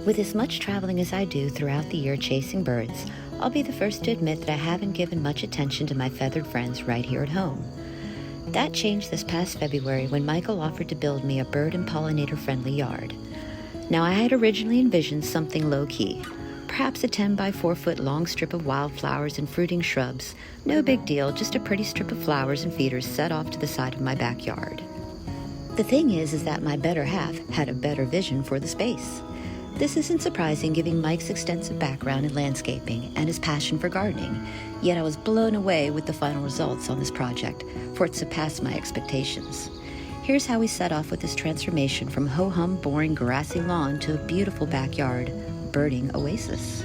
With as much traveling as I do throughout the year chasing birds, I'll be the first to admit that I haven't given much attention to my feathered friends right here at home. That changed this past February when Michael offered to build me a bird and pollinator-friendly yard. Now, I had originally envisioned something low-key, perhaps a 10 by 4 foot long strip of wildflowers and fruiting shrubs. No big deal, just a pretty strip of flowers and feeders set off to the side of my backyard. The thing is that my better half had a better vision for the space. This isn't surprising given Mike's extensive background in landscaping and his passion for gardening, yet I was blown away with the final results on this project, for it surpassed my expectations. Here's how we set off with this transformation from ho-hum boring grassy lawn to a beautiful backyard, birding oasis.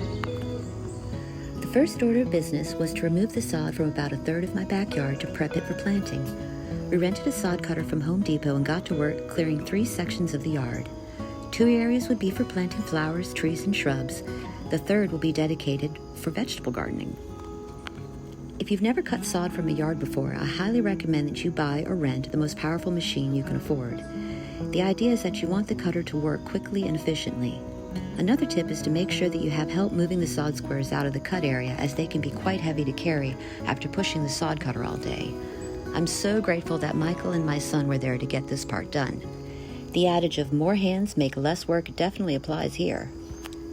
The first order of business was to remove the sod from about a third of my backyard to prep it for planting. We rented a sod cutter from Home Depot and got to work clearing 3 sections of the yard. 2 areas would be for planting flowers, trees, and shrubs. The third will be dedicated for vegetable gardening. If you've never cut sod from a yard before, I highly recommend that you buy or rent the most powerful machine you can afford. The idea is that you want the cutter to work quickly and efficiently. Another tip is to make sure that you have help moving the sod squares out of the cut area, as they can be quite heavy to carry after pushing the sod cutter all day. I'm so grateful that Michael and my son were there to get this part done. The adage of more hands make less work definitely applies here.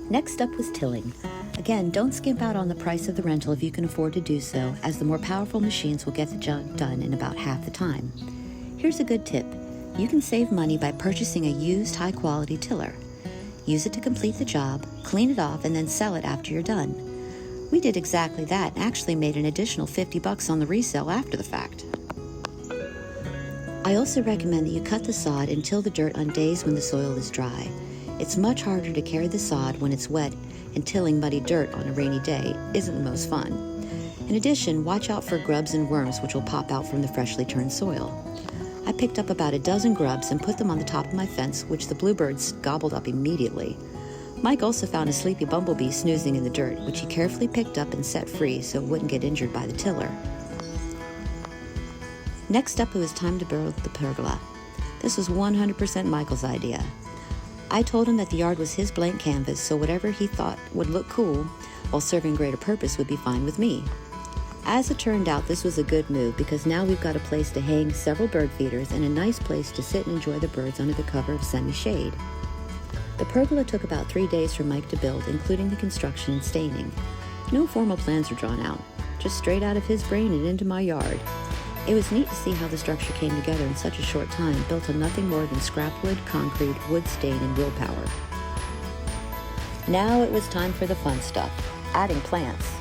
Next up was tilling. Again, don't skimp out on the price of the rental if you can afford to do so, as the more powerful machines will get the job done in about half the time. Here's a good tip. You can save money by purchasing a used high-quality tiller. Use it to complete the job, clean it off, and then sell it after you're done. We did exactly that and actually made an additional $50 on the resale after the fact. I also recommend that you cut the sod and till the dirt on days when the soil is dry. It's much harder to carry the sod when it's wet, and tilling muddy dirt on a rainy day isn't the most fun. In addition, watch out for grubs and worms which will pop out from the freshly turned soil. I picked up about a dozen grubs and put them on the top of my fence, which the bluebirds gobbled up immediately. Mike also found a sleepy bumblebee snoozing in the dirt, which he carefully picked up and set free so it wouldn't get injured by the tiller. Next up, it was time to build the pergola. This was 100% Michael's idea. I told him that the yard was his blank canvas, so whatever he thought would look cool while serving greater purpose would be fine with me. As it turned out, this was a good move because now we've got a place to hang several bird feeders and a nice place to sit and enjoy the birds under the cover of semi-shade. The pergola took about 3 days for Mike to build, including the construction and staining. No formal plans were drawn out, just straight out of his brain and into my yard. It was neat to see how the structure came together in such a short time, built on nothing more than scrap wood, concrete, wood stain, and willpower. Now it was time for the fun stuff, adding plants.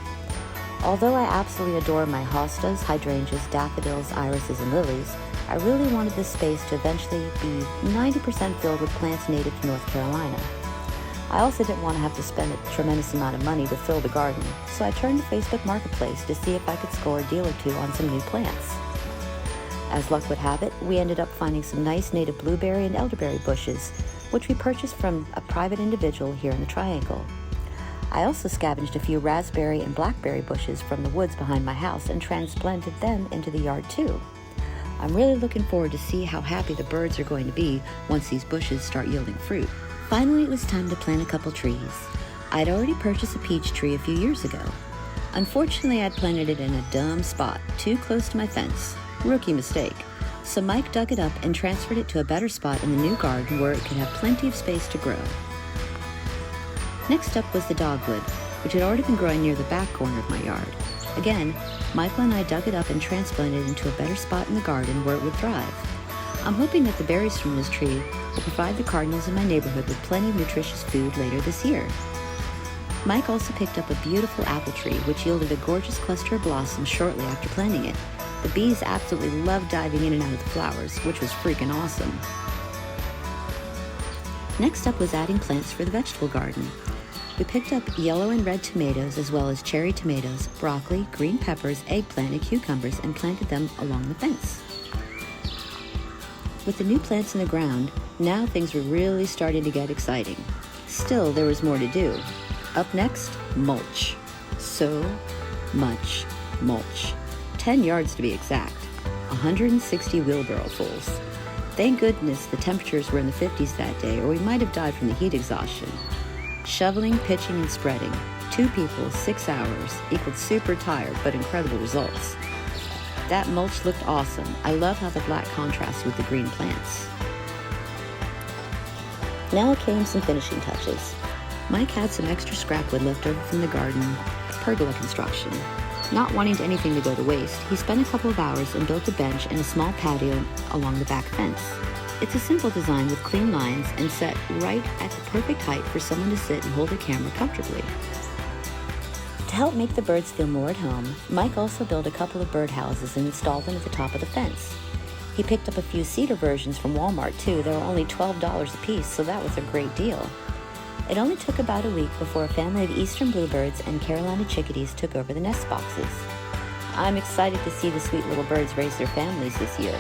Although I absolutely adore my hostas, hydrangeas, daffodils, irises, and lilies, I really wanted this space to eventually be 90% filled with plants native to North Carolina. I also didn't want to have to spend a tremendous amount of money to fill the garden, so I turned to Facebook Marketplace to see if I could score a deal or two on some new plants. As luck would have it, we ended up finding some nice native blueberry and elderberry bushes, which we purchased from a private individual here in the Triangle. I also scavenged a few raspberry and blackberry bushes from the woods behind my house and transplanted them into the yard too. I'm really looking forward to see how happy the birds are going to be once these bushes start yielding fruit. Finally, it was time to plant a couple trees. I'd already purchased a peach tree a few years ago. Unfortunately, I'd planted it in a dumb spot, too close to my fence. Rookie mistake. So Mike dug it up and transferred it to a better spot in the new garden where it could have plenty of space to grow. Next up was the dogwood, which had already been growing near the back corner of my yard. Again, Michael and I dug it up and transplanted it into a better spot in the garden where it would thrive. I'm hoping that the berries from this tree will provide the cardinals in my neighborhood with plenty of nutritious food later this year. Mike also picked up a beautiful apple tree, which yielded a gorgeous cluster of blossoms shortly after planting it. The bees absolutely loved diving in and out of the flowers, which was freaking awesome. Next up was adding plants for the vegetable garden. We picked up yellow and red tomatoes as well as cherry tomatoes, broccoli, green peppers, eggplant, and cucumbers and planted them along the fence. With the new plants in the ground, now things were really starting to get exciting. Still, there was more to do. Up next, mulch. So much mulch. 10 yards to be exact. 160 wheelbarrowfuls. Thank goodness the temperatures were in the 50s that day, or we might have died from the heat exhaustion. Shoveling, pitching, and spreading. 2 people, 6 hours, equaled super tired but incredible results. That mulch looked awesome. I love how the black contrasts with the green plants. Now came some finishing touches. Mike had some extra scrap wood left over from the garden pergola construction. Not wanting anything to go to waste, he spent a couple of hours and built a bench and a small patio along the back fence. It's a simple design with clean lines and set right at the perfect height for someone to sit and hold a camera comfortably. To help make the birds feel more at home, Mike also built a couple of bird houses and installed them at the top of the fence. He picked up a few cedar versions from Walmart too. They were only $12 a piece, so that was a great deal. It only took about a week before a family of eastern bluebirds and Carolina chickadees took over the nest boxes. I'm excited to see the sweet little birds raise their families this year.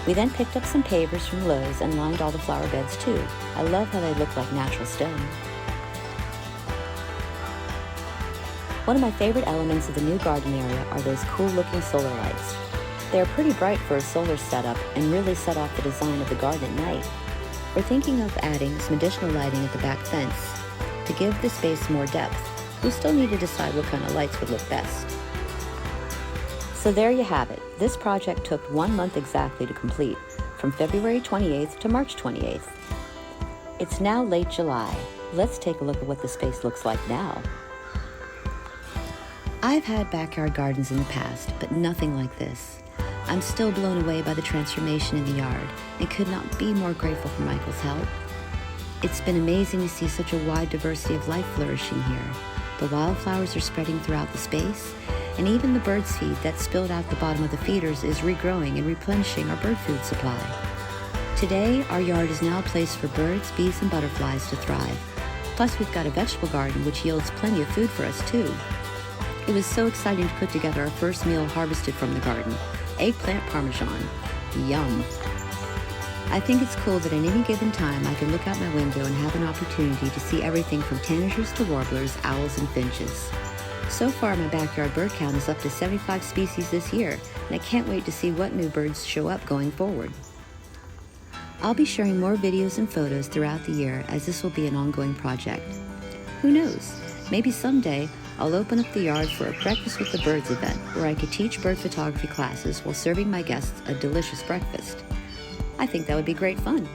We then picked up some pavers from Lowe's and lined all the flower beds too. I love how they look like natural stone. One of my favorite elements of the new garden area are those cool-looking solar lights. They are pretty bright for a solar setup and really set off the design of the garden at night. We're thinking of adding some additional lighting at the back fence to give the space more depth. We still need to decide what kind of lights would look best. So there you have it. This project took 1 month exactly to complete, from February 28th to March 28th. It's now late July. Let's take a look at what the space looks like now. I've had backyard gardens in the past, but nothing like this. I'm still blown away by the transformation in the yard and could not be more grateful for Michael's help. It's been amazing to see such a wide diversity of life flourishing here. The wildflowers are spreading throughout the space, and even the bird's feed that spilled out the bottom of the feeders is regrowing and replenishing our bird food supply. Today, our yard is now a place for birds, bees, and butterflies to thrive. Plus, we've got a vegetable garden which yields plenty of food for us too. It was so exciting to put together our first meal harvested from the garden, eggplant parmesan. Yum! I think it's cool that at any given time I can look out my window and have an opportunity to see everything from tanagers to warblers, owls, and finches. So far, my backyard bird count is up to 75 species this year, and I can't wait to see what new birds show up going forward. I'll be sharing more videos and photos throughout the year, as this will be an ongoing project. Who knows? Maybe someday I'll open up the yard for a Breakfast with the Birds event where I could teach bird photography classes while serving my guests a delicious breakfast. I think that would be great fun.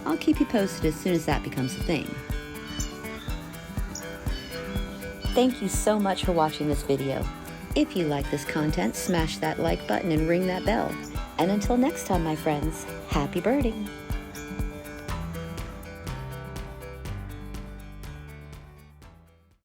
I'll keep you posted as soon as that becomes a thing. Thank you so much for watching this video. If you like this content, smash that like button and ring that bell. And until next time, my friends, happy birding!